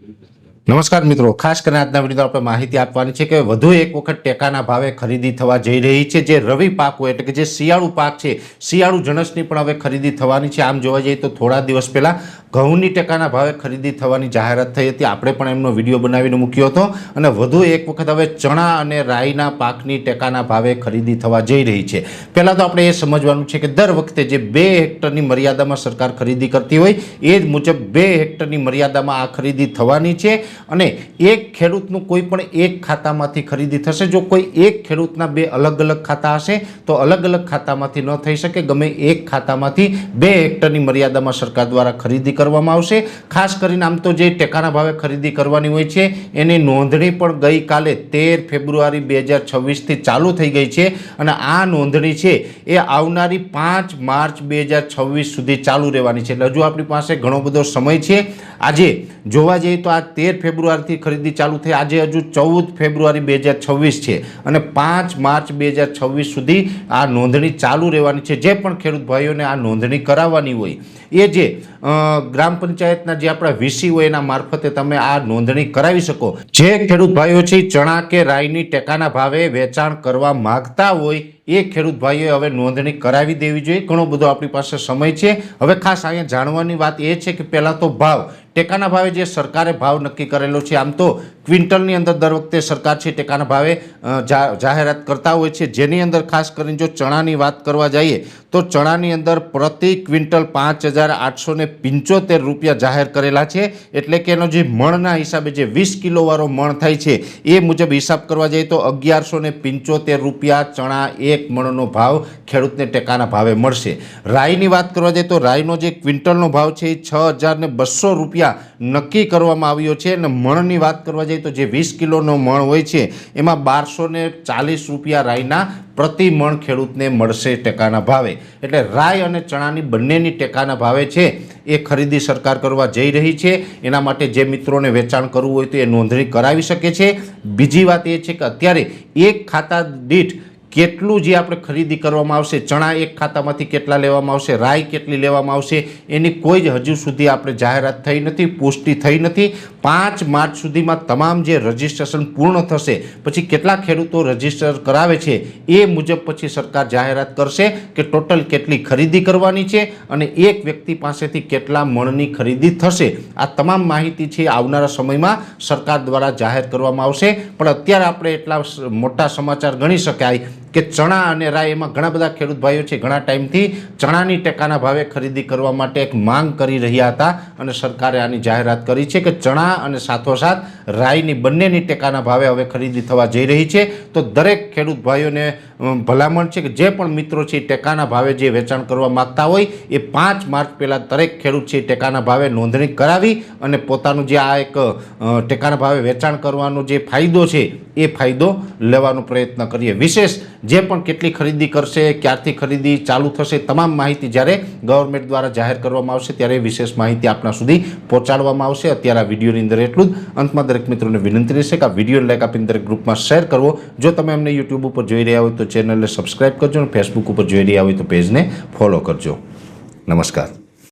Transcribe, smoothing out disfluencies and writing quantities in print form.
નમસ્કાર મિત્રો, ખાસ કરીને આજના વિડીયો આપણે માહિતી આપવાની છે કે વધુ એક વખત ટેકાના ભાવે ખરીદી થવા જઈ રહી છે। જે રવિ પાક હોય એટલે કે જે શિયાળુ પાક છે, શિયાળુ જણસની પણ હવે ખરીદી થવાની છે। આમ જોવા જઈએ તો થોડા દિવસ પહેલા ઘઉંની ટેકાના ભાવે ખરીદી થવાની જાહેરાત થઈ હતી। આપણે પણ એમનો વિડીયો બનાવીને મૂક્યો હતો અને વધુ એક વખત હવે ચણા અને રાઈના પાકની ટેકાના ભાવે ખરીદી થવા જઈ રહી છે। પહેલાં તો આપણે એ સમજવાનું છે કે દર વખતે જે 2 હેક્ટરની મર્યાદામાં સરકાર ખરીદી કરતી હોય એ જ મુજબ 2 હેક્ટરની મર્યાદામાં આ ખરીદી થવાની છે અને એક ખેડૂતનું કોઈ પણ એક ખાતામાંથી ખરીદી થશે। જો કોઈ એક ખેડૂતના 2 અલગ અલગ ખાતા હશે તો અલગ અલગ ખાતામાંથી ન થઈ શકે, ગમે એક ખાતામાંથી 2 હેક્ટરની મર્યાદામાં સરકાર દ્વારા ખરીદી કરવામાં આવશે। ખાસ કરીને આમ તો જે ટેકાના ભાવે ખરીદી કરવાની હોય છે એની નોંધણી પણ ગઈકાલે 13 ફેબ્રુઆરી 2026થી ચાલુ થઈ ગઈ છે અને આ નોંધણી છે એ આવનારી 5 માર્ચ 2026 સુધી ચાલુ રહેવાની છે। એટલે હજુ આપણી પાસે ઘણો બધો સમય છે। આજે જોવા જઈએ તો આ 13 ફેબ્રુઆરીથી ખરીદી ચાલુ થઈ, આજે હજુ 14 ફેબ્રુઆરી 2026 છે અને 5 માર્ચ 2026 સુધી આ નોંધણી ચાલુ રહેવાની છે। જે પણ ખેડૂત ભાઈઓને આ નોંધણી કરાવવાની હોય એ જે ગ્રામ પંચાયતના જે આપણા વીસી હોય એના મારફતે તમે આ નોંધણી કરાવી શકો। જે ખેડૂત ભાઈઓ છે ચણા કે રાઈની ટેકાના ભાવે વેચાણ કરવા માગતા હોય એ ખેડૂત ભાઈઓએ હવે નોંધણી કરાવી દેવી જોઈએ। ઘણો બધો આપણી પાસે સમય છે। હવે ખાસ અહીંયા જાણવાની વાત એ છે કે પહેલાં તો ભાવ, ટેકાના ભાવે જે સરકારે ભાવ નક્કી કરેલો છે, આમ તો ક્વિન્ટલની અંદર દર વખતે સરકાર છે ટેકાના ભાવે જાહેરાત કરતા હોય છે, જેની અંદર ખાસ કરીને જો ચણાની વાત કરવા જઈએ તો ચણાની અંદર પ્રતિ ક્વિન્ટલ 5,875 રૂપિયા જાહેર કરેલા છે। એટલે કે એનો જે મણના હિસાબે જે 20 કિલોવાળો મણ થાય છે એ મુજબ હિસાબ કરવા જઈએ તો 1,175 રૂપિયા ચણા એક મણનો ભાવ ખેડૂતને ટેકાના ભાવે મળશે। રાઈની વાત કરવા જઈએ તો રાઈનો જે ક્વિન્ટલનો ભાવ છે એ 6,200 રૂપિયા નક્કી કરવામાં આવ્યો છે અને મણની વાત કરવા જઈએ તો જે 20 કિલોનો મણ હોય છે એમાં 1,240 રૂપિયા રાઈના પ્રતિ મણ ખેડૂતને મળશે ટેકાના ભાવે। એટલે રાઈ અને ચણાની બંનેની ટેકાના ભાવે છે એ ખરીદી સરકાર કરવા જઈ રહી છે। એના માટે જે મિત્રોને વેચાણ કરવું હોય તો એ નોંધણી કરાવી શકે છે। બીજી વાત એ છે કે અત્યારે એક ખાતા દીઠ કેટલું જે આપણે ખરીદી કરવામાં આવશે, ચણા એક ખાતામાંથી કેટલા લેવામાં આવશે, રાઈ કેટલી લેવામાં આવશે, એની કોઈ જ હજુ સુધી આપણે જાહેરાત થઈ નથી, પુષ્ટિ થઈ નથી। 5 માર્ચ સુધીમાં તમામ જે રજિસ્ટ્રેશન પૂર્ણ થશે પછી કેટલા ખેડૂતો રજિસ્ટર કરાવે છે એ મુજબ પછી સરકાર જાહેરાત કરશે કે ટોટલ કેટલી ખરીદી કરવાની છે અને એક વ્યક્તિ પાસેથી કેટલા મણની ખરીદી થશે। આ તમામ માહિતી છે આવનારા સમયમાં સરકાર દ્વારા જાહેર કરવામાં આવશે। પણ અત્યારે આપણે એટલા મોટા સમાચાર ગણી શકાય કે ચણા અને રાઈ એમાં ઘણા બધા ખેડૂત ભાઈઓ છે ઘણા ટાઈમથી ચણાની ટેકાના ભાવે ખરીદી કરવા માટે એક માંગ કરી રહ્યા હતા અને સરકારે આની જાહેરાત કરી છે કે ચણા અને સાથોસાથ રાઈની બંનેની ટેકાના ભાવે હવે ખરીદી થવા જઈ રહી છે। તો દરેક ખેડૂત ભાઈઓને ભલામણ છે કે જે પણ મિત્રો છે ટેકાના ભાવે જે વેચાણ કરવા માગતા હોય એ 5 માર્ચ પહેલાં દરેક ખેડૂત છે ટેકાના ભાવે નોંધણી કરાવી અને પોતાનું જે આ એક ટેકાના ભાવે વેચાણ કરવાનો જે ફાયદો છે એ ફાયદો લેવાનો પ્રયત્ન કરીએ। વિશેષ જે પણ કેટલી ખરીદી કરશે, ક્યારથી ખરીદી ચાલુ થશે, તમામ માહિતી જ્યારે ગવર્મેન્ટ દ્વારા જાહેર કરવામાં આવશે ત્યારે વિશેષ માહિતી આપણા સુધી પહોંચાડવામાં આવશે। અત્યારે આ વિડીયોની અંદર એટલું જ। અંતમાં દરેક મિત્રોને વિનંતી રહેશે કે આ વિડીયોને લાઈક આપીને દરેક ગ્રુપમાં શેર કરવો। જો તમે અમને યુટ્યુબ ઉપર જોઈ રહ્યા હોય તો ચેનલને સબસ્ક્રાઈબ કરજો અને ફેસબુક ઉપર જોઈ રહ્યા હોય તો પેજને ફોલો કરજો। નમસ્કાર।